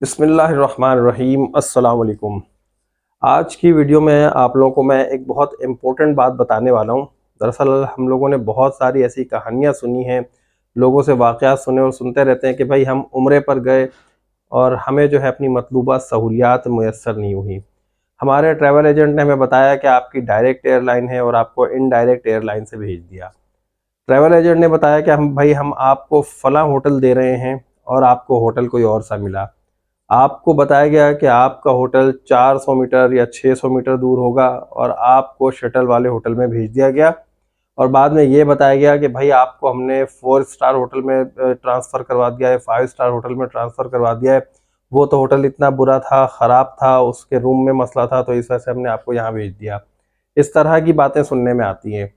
बिस्मिल्लाहिर्रहमानिर्रहीम अस्सलाम वालेकुम। आज की वीडियो में आप लोगों को मैं एक बहुत इम्पोर्टेंट बात बताने वाला हूँ। दरअसल हम लोगों ने बहुत सारी ऐसी कहानियाँ सुनी हैं, लोगों से वाक़यात सुने और सुनते रहते हैं कि भाई हम उम्रे पर गए और हमें जो है अपनी मतलूबा सहूलियात मुयस्सर नहीं हुई। हमारे ट्रैवल एजेंट ने हमें बताया कि आपकी डायरेक्ट एयरलाइन है और आपको इनडायरेक्ट एयरलाइन से भेज दिया। ट्रैवल एजेंट ने बताया कि हम आपको फ़लाँ होटल दे रहे हैं और आपको होटल कोई और सा मिला। आपको बताया गया कि आपका होटल 400 मीटर या 600 मीटर दूर होगा और आपको शटल वाले होटल में भेज दिया गया और बाद में ये बताया गया कि भाई आपको हमने 4 स्टार होटल में ट्रांसफ़र करवा दिया है, 5 स्टार होटल में ट्रांसफ़र करवा दिया है। वो तो होटल इतना बुरा था, ख़राब था, उसके रूम में मसला था, तो इस वजह से हमने आपको यहाँ भेज दिया। इस तरह की बातें सुनने में आती हैं।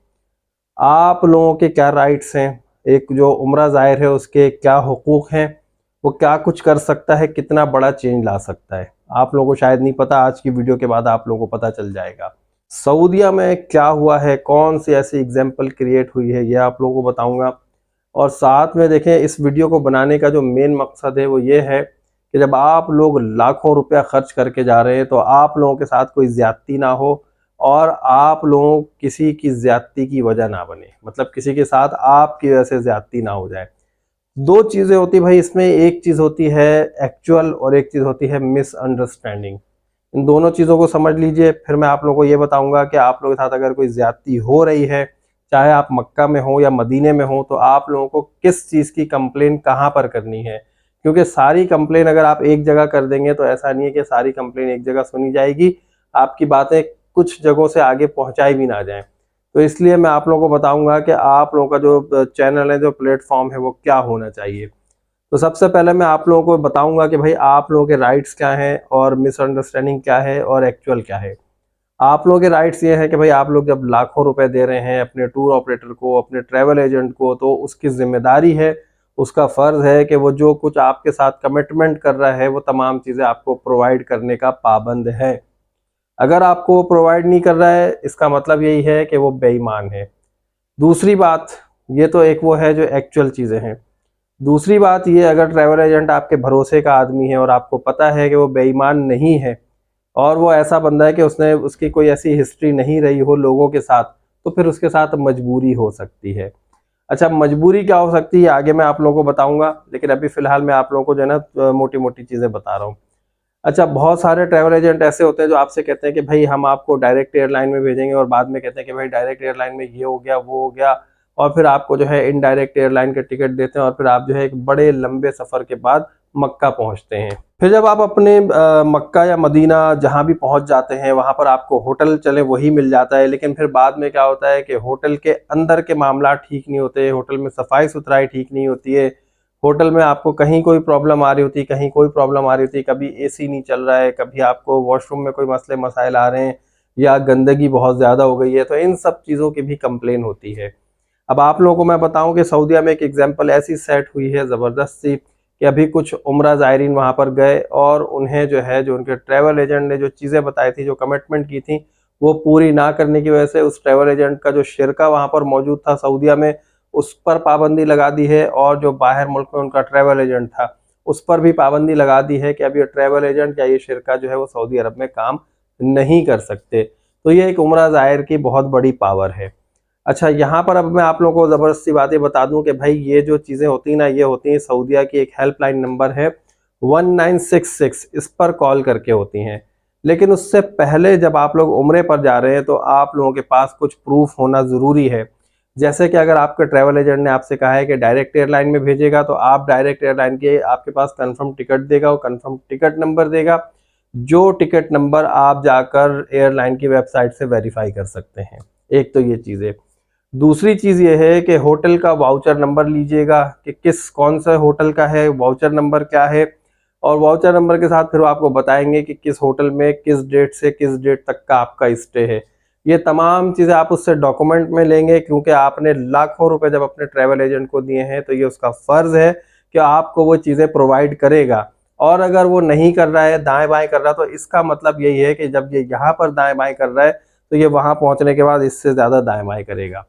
आप लोगों के क्या राइट्स हैं, एक जो उम्रा ज़ायर है उसके क्या हुकूक हैं, वो क्या कुछ कर सकता है, कितना बड़ा चेंज ला सकता है, आप लोगों को शायद नहीं पता। आज की वीडियो के बाद आप लोगों को पता चल जाएगा। सऊदीया में क्या हुआ है, कौन सी ऐसी एग्जाम्पल क्रिएट हुई है, ये आप लोगों को बताऊंगा। और साथ में देखें, इस वीडियो को बनाने का जो मेन मकसद है वो ये है कि जब आप लोग लाखों रुपया खर्च करके जा रहे हैं तो आप लोगों के साथ कोई ज़्यादती ना हो और आप लोगों किसी की ज़्यादती की वजह ना बने, मतलब किसी के साथ आपकी वजह से ज़्यादती ना हो जाए। दो चीज़ें होती भाई इसमें, एक चीज़ होती है एक्चुअल और एक चीज़ होती है मिसअंडरस्टैंडिंग। इन दोनों चीज़ों को समझ लीजिए, फिर मैं आप लोगों को ये बताऊंगा कि आप लोगों के साथ अगर कोई ज़्यादती हो रही है, चाहे आप मक्का में हो या मदीने में हो, तो आप लोगों को किस चीज़ की कंप्लेन कहाँ पर करनी है। क्योंकि सारी कंप्लेन अगर आप एक जगह कर देंगे तो ऐसा नहीं है कि सारी कंप्लेन एक जगह सुनी जाएगी, आपकी बातें कुछ जगहों से आगे पहुँचाई भी ना जाएँ। तो इसलिए मैं आप लोगों को बताऊंगा कि आप लोगों का जो चैनल है, जो प्लेटफॉर्म है, वो क्या होना चाहिए। तो सबसे पहले मैं आप लोगों को बताऊंगा कि भाई आप लोगों के राइट्स क्या हैं और मिसअंडरस्टैंडिंग क्या है और एक्चुअल क्या है। आप लोगों के राइट्स ये हैं कि भाई आप लोग जब लाखों रुपए दे रहे हैं अपने टूर ऑपरेटर को, अपने ट्रैवल एजेंट को, तो उसकी जिम्मेदारी है, उसका फ़र्ज़ है कि वो जो कुछ आपके साथ कमिटमेंट कर रहा है वो तमाम चीज़ें आपको प्रोवाइड करने का पाबंद है। अगर आपको वो प्रोवाइड नहीं कर रहा है, इसका मतलब यही है कि वो बेईमान है। दूसरी बात, ये तो एक वो है जो एक्चुअल चीज़ें हैं। दूसरी बात ये, अगर ट्रैवल एजेंट आपके भरोसे का आदमी है और आपको पता है कि वो बेईमान नहीं है और वो ऐसा बंदा है कि उसकी कोई ऐसी हिस्ट्री नहीं रही हो लोगों के साथ, तो फिर उसके साथ मजबूरी हो सकती है। अच्छा, मजबूरी क्या हो सकती है आगे मैं आप लोगों को बताऊंगा, लेकिन अभी फ़िलहाल मैं आप लोगों को जो है ना मोटी-मोटी चीज़ें बता रहा हूँ। अच्छा, बहुत सारे ट्रैवल एजेंट ऐसे होते हैं जो आपसे कहते हैं कि भाई हम आपको डायरेक्ट एयरलाइन में भेजेंगे और बाद में कहते हैं कि भाई डायरेक्ट एयरलाइन में ये हो गया, वो हो गया, और फिर आपको जो है इनडायरेक्ट एयरलाइन के टिकट देते हैं और फिर आप जो है एक बड़े लंबे सफ़र के बाद मक्का पहुंचते हैं। फिर जब आप अपने मक्का या मदीना जहां भी पहुंच जाते हैं वहां पर आपको होटल चले वही मिल जाता है, लेकिन फिर बाद में क्या होता है कि होटल के अंदर के मामला ठीक नहीं होते, होटल में सफाई सुथराई ठीक नहीं होती है, होटल में आपको कहीं कोई प्रॉब्लम आ रही होती है, कहीं कोई प्रॉब्लम आ रही होती है, कभी एसी नहीं चल रहा है, कभी आपको वॉशरूम में कोई मसले मसाइल आ रहे हैं या गंदगी बहुत ज़्यादा हो गई है, तो इन सब चीज़ों की भी कंप्लेन होती है। अब आप लोगों को मैं बताऊं कि सऊदीया में एक एग्जांपल ऐसी सेट हुई है ज़बरदस्त सी कि अभी कुछ उम्रा ज़ायरीन वहां पर गए और उन्हें जो है, जो उनके ट्रैवल एजेंट ने जो चीज़ें बताई थी, जो कमिटमेंट की थी, वो पूरी ना करने की वजह से उस ट्रैवल एजेंट का जो शिरका वहां पर मौजूद था सऊदीया में, उस पर पाबंदी लगा दी है, और जो बाहर मुल्क में उनका ट्रैवल एजेंट था उस पर भी पाबंदी लगा दी है कि अब ये ट्रैवल एजेंट या ये शिरका जो है वो सऊदी अरब में काम नहीं कर सकते। तो ये एक उम्रा ज़ायर की बहुत बड़ी पावर है। अच्छा, यहाँ पर अब मैं आप लोगों को ज़बरदस्ती बातें बता दूं कि भाई ये जो चीज़ें होती हैं ना, ये होती हैं सऊदीया की एक हेल्पलाइन नंबर है 1966, इस पर कॉल करके होती हैं। लेकिन उससे पहले जब आप लोग उम्रे पर जा रहे हैं तो आप लोगों के पास कुछ प्रूफ होना ज़रूरी है। जैसे कि अगर आपके ट्रैवल एजेंट ने आपसे कहा है कि डायरेक्ट एयरलाइन में भेजेगा, तो आप डायरेक्ट एयरलाइन के आपके पास कंफर्म टिकट देगा, वो कंफर्म टिकट नंबर देगा, जो टिकट नंबर आप जाकर एयरलाइन की वेबसाइट से वेरीफाई कर सकते हैं। एक तो ये चीज़ है। दूसरी चीज़ ये है कि होटल का वाउचर नंबर लीजिएगा कि कौन सा होटल का है, वाउचर नंबर क्या है, और वाउचर नंबर के साथ फिर वो आपको बताएंगे कि किस होटल में किस डेट से किस डेट तक का आपका स्टे है। ये तमाम चीज़ें आप उससे डॉक्यूमेंट में लेंगे, क्योंकि आपने लाखों रुपए जब अपने ट्रैवल एजेंट को दिए हैं तो ये उसका फ़र्ज़ है कि आपको वो चीज़ें प्रोवाइड करेगा। और अगर वो नहीं कर रहा है, दाएँ बाएँ कर रहा है, तो इसका मतलब यही है कि जब ये यहाँ पर दाएँ बाएँ कर रहा है तो ये वहाँ पहुँचने के बाद इससे ज़्यादा दाएँ बाएँ करेगा।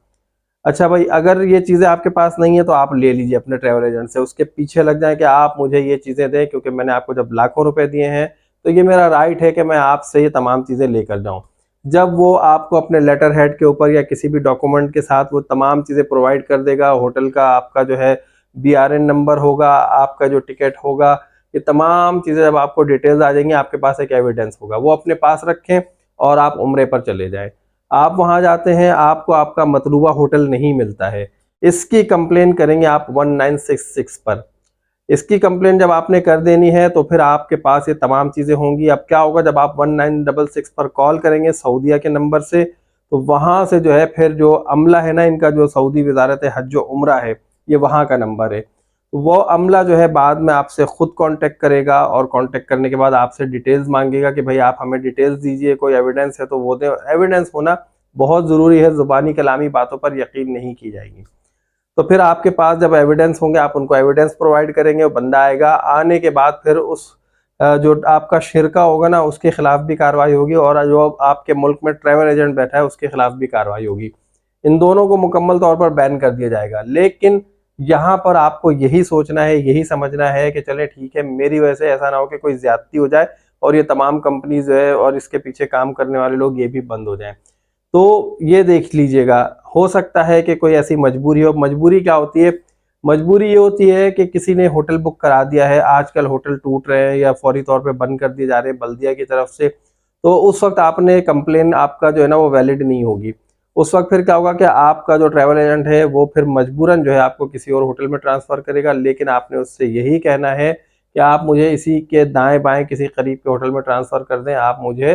अच्छा भाई, अगर ये चीज़ें आपके पास नहीं है तो आप ले लीजिए अपने ट्रैवल एजेंट से, उसके पीछे लग जाएँ कि आप मुझे ये चीज़ें दें, क्योंकि मैंने आपको जब लाखों रुपए दिए हैं तो ये मेरा राइट है कि मैं आपसे ये तमाम चीज़ें लेकर जाऊँ। जब वो आपको अपने लेटर हेड के ऊपर या किसी भी डॉक्यूमेंट के साथ वो तमाम चीज़ें प्रोवाइड कर देगा, होटल का आपका जो है बीआरएन नंबर होगा, आपका जो टिकट होगा, ये तमाम चीज़ें जब आपको डिटेल्स आ जाएँगी, आपके पास एक एविडेंस होगा, वो अपने पास रखें और आप उम्रे पर चले जाएँ। आप वहाँ जाते हैं, आपको आपका मतलूबा होटल नहीं मिलता है, इसकी कंप्लेन करेंगे आप 1966 पर। इसकी कंप्लेन जब आपने कर देनी है तो फिर आपके पास ये तमाम चीज़ें होंगी। अब क्या होगा, जब आप 1966 पर कॉल करेंगे सऊदीया के नंबर से, तो वहाँ से जो है फिर जो अमला है ना इनका, जो सऊदी वज़ारत हज व उम्रा है, ये वहाँ का नंबर है। तो वो अमला जो है बाद में आपसे खुद कांटेक्ट करेगा और कांटेक्ट करने के बाद आपसे डिटेल्स मांगेगा कि भाई आप हमें डिटेल्स दीजिए, कोई एविडेंस है तो वो दें। एविडेंस होना बहुत ज़रूरी है, ज़ुबानी कलामी बातों पर यकीन नहीं की जाएगी। तो फिर आपके पास जब एविडेंस होंगे आप उनको एविडेंस प्रोवाइड करेंगे, वो बंदा आएगा, आने के बाद फिर उस जो आपका शिरका होगा ना उसके खिलाफ भी कार्रवाई होगी, और जो आपके मुल्क में ट्रैवल एजेंट बैठा है उसके खिलाफ भी कार्रवाई होगी। इन दोनों को मुकम्मल तौर पर बैन कर दिया जाएगा। लेकिन यहाँ पर आपको यही सोचना है, यही समझना है कि चले ठीक है, मेरी वजह से ऐसा ना हो कि कोई ज्यादती हो जाए और ये तमाम कंपनी जो है और इसके पीछे काम करने वाले लोग ये भी बंद हो जाएं। तो ये देख लीजिएगा, हो सकता है कि कोई ऐसी मजबूरी हो। मजबूरी क्या होती है? मजबूरी ये होती है कि किसी ने होटल बुक करा दिया है, आजकल होटल टूट रहे हैं या फौरी तौर पे बंद कर दिए जा रहे हैं बल्दिया की तरफ से, तो उस वक्त आपने कंप्लेन आपका जो है ना वो वैलिड नहीं होगी। उस वक्त फिर क्या होगा कि आपका जो ट्रैवल एजेंट है वो फिर मजबूरन जो है आपको किसी और होटल में ट्रांसफ़र करेगा, लेकिन आपने उससे यही कहना है कि आप मुझे इसी के दाएँ-बाएँ किसी करीब के होटल में ट्रांसफ़र कर दें, आप मुझे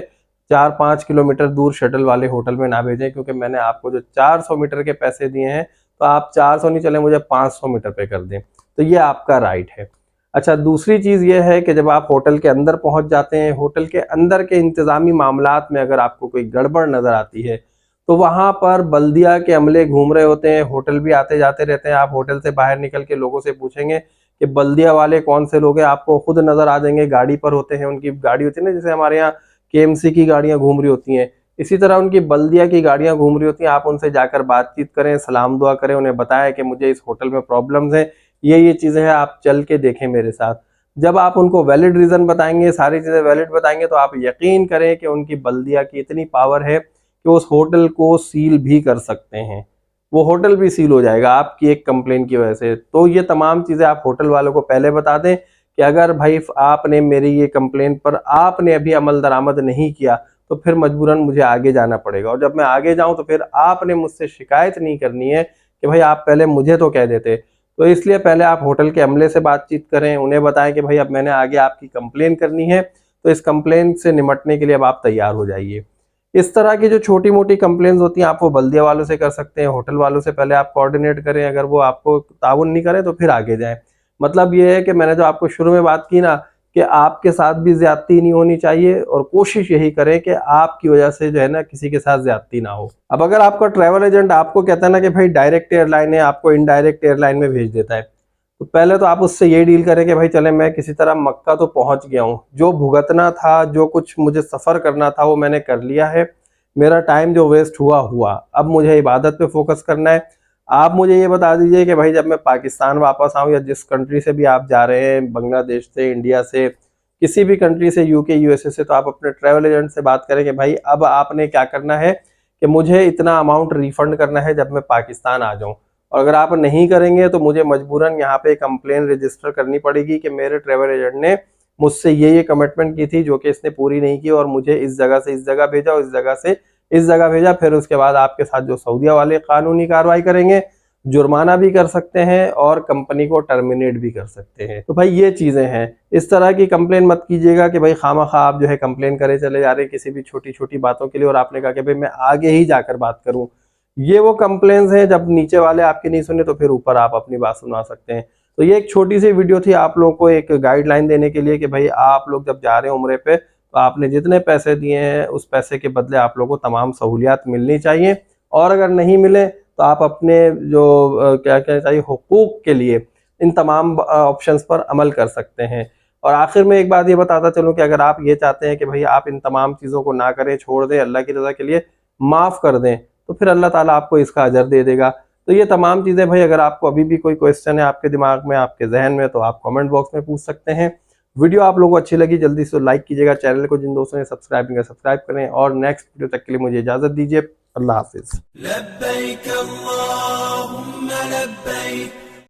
4-5 किलोमीटर दूर शटल वाले होटल में ना भेजें, क्योंकि मैंने आपको जो 400 मीटर के पैसे दिए हैं, तो आप 400 नहीं चले मुझे 500 मीटर पे कर दें। तो ये आपका राइट है। अच्छा, दूसरी चीज़ ये है कि जब आप होटल के अंदर पहुँच जाते हैं, होटल के अंदर के इंतज़ामी मामलात में अगर आपको कोई गड़बड़ नज़र आती है, तो वहाँ पर बल्दिया के अमले घूम रहे होते हैं, होटल भी आते-जाते रहते हैं। आप होटल से बाहर निकल के लोगों से पूछेंगे कि बल्दिया वाले कौन से लोग हैं, आपको खुद नज़र आ जाएँगे, गाड़ी पर होते हैं, उनकी गाड़ी होती है ना, जैसे हमारे यहाँ केएमसी की गाड़ियाँ घूम रही होती हैं, इसी तरह उनकी बल्दिया की गाड़ियाँ घूम रही होती हैं। आप उनसे जाकर बातचीत करें, सलाम दुआ करें, उन्हें बताएँ कि मुझे इस होटल में प्रॉब्लम्स हैं, ये चीज़ें हैं, आप चल के देखें मेरे साथ। जब आप उनको वैलिड रीज़न बताएँगे, सारी चीज़ें वैलिड बताएँगे, तो आप यकीन करें कि उनकी बल्दिया की इतनी पावर है कि उस होटल को सील भी कर सकते हैं। वो होटल भी सील हो जाएगा आपकी एक कंप्लेन की वजह से। तो ये तमाम चीज़ें आप होटल वालों को पहले बता दें कि अगर भाई आपने मेरी ये कंप्लेन पर आपने अभी अमल दरामद नहीं किया, तो फिर मजबूरन मुझे आगे जाना पड़ेगा, और जब मैं आगे जाऊँ तो फिर आपने मुझसे शिकायत नहीं करनी है कि भाई आप पहले मुझे तो कह देते। तो इसलिए पहले आप होटल के अमले से बातचीत करें, उन्हें बताएं कि भाई अब मैंने आगे आपकी कंप्लेन करनी है, तो इस कंप्लेन से निपटने के लिए अब आप तैयार हो जाइए। इस तरह की जो छोटी-मोटी कंप्लेंट्स होती हैं आप वो बल्दिया वालों से कर सकते हैं, होटल वालों से पहले आप कोऑर्डिनेट करें, अगर वो आपको ताउन नहीं करें तो फिर आगे जाएँ। मतलब ये है कि मैंने जो आपको शुरू में बात की ना कि आपके साथ भी ज़्यादती नहीं होनी चाहिए, और कोशिश यही करें कि आपकी वजह से जो है ना किसी के साथ ज़्यादती ना हो। अब अगर आपका ट्रैवल एजेंट आपको कहता है ना कि भाई डायरेक्ट एयरलाइन है, आपको इनडायरेक्ट एयरलाइन में भेज देता है, तो पहले तो आप उससे ये डील करें कि भाई चले मैं किसी तरह मक्का तो पहुंच गया हूँ, जो भुगतना था, जो कुछ मुझे सफ़र करना था वो मैंने कर लिया है, मेरा टाइम जो वेस्ट हुआ हुआ, अब मुझे इबादत पे फोकस करना है। आप मुझे ये बता दीजिए कि भाई जब मैं पाकिस्तान वापस आऊँ या जिस कंट्री से भी आप जा रहे हैं, बांग्लादेश से, इंडिया से, किसी भी कंट्री से, यूके यूएसए से, तो आप अपने ट्रैवल एजेंट से बात करें कि भाई अब आपने क्या करना है कि मुझे इतना अमाउंट रिफंड करना है जब मैं पाकिस्तान आ जाऊँ, और अगर आप नहीं करेंगे तो मुझे मजबूरन यहाँ पे कंप्लेन रजिस्टर करनी पड़ेगी कि मेरे ट्रैवल एजेंट ने मुझसे ये कमिटमेंट की थी जो कि इसने पूरी नहीं की, और मुझे इस जगह से इस जगह भेजा और इस जगह से इस जगह भेजा। फिर उसके बाद आपके साथ जो सऊदीया वाले कानूनी कार्रवाई करेंगे, जुर्माना भी कर सकते हैं और कंपनी को टर्मिनेट भी कर सकते हैं। तो भाई ये चीज़ें हैं, इस तरह की कंप्लेन मत कीजिएगा कि भाई खामखा आप जो है कंप्लेन करे चले जा रहे हैं किसी भी छोटी-छोटी बातों के लिए, और आपने कहा कि भाई मैं आगे ही जाकर बात करूँ। ये वो कंप्लेंट्स हैं जब नीचे वाले आपकी नहीं सुने तो फिर ऊपर आप अपनी बात सुना सकते हैं। तो ये एक छोटी सी वीडियो थी आप लोगों को एक गाइडलाइन देने के लिए कि भाई आप लोग जब जा रहे हैं उम्रे पे, तो आपने जितने पैसे दिए हैं उस पैसे के बदले आप लोगों को तमाम सहूलियात मिलनी चाहिए, और अगर नहीं मिले तो आप अपने जो क्या कहना चाहिए हुकूक के लिए इन तमाम ऑप्शंस पर अमल कर सकते हैं। और आखिर में एक बात ये बताता चलूँ कि अगर आप ये चाहते हैं कि भाई आप इन तमाम चीज़ों को ना करें, छोड़ दें, अल्लाह की रज़ा के लिए माफ़ कर दें, तो फिर अल्लाह ताला आपको इसका अजर दे देगा। तो ये तमाम चीज़ें भाई, अगर आपको अभी भी कोई क्वेश्चन है आपके दिमाग में, आपके जहन में, तो आप कमेंट बॉक्स में पूछ सकते हैं। वीडियो आप लोगों को अच्छी लगी जल्दी से लाइक कीजिएगा, चैनल को जिन दोस्तों ने सब्सक्राइब नहीं किया सब्सक्राइब करें, और नेक्स्ट वीडियो तक के लिए मुझे इजाज़त दीजिए। अल्लाह हाफिज़।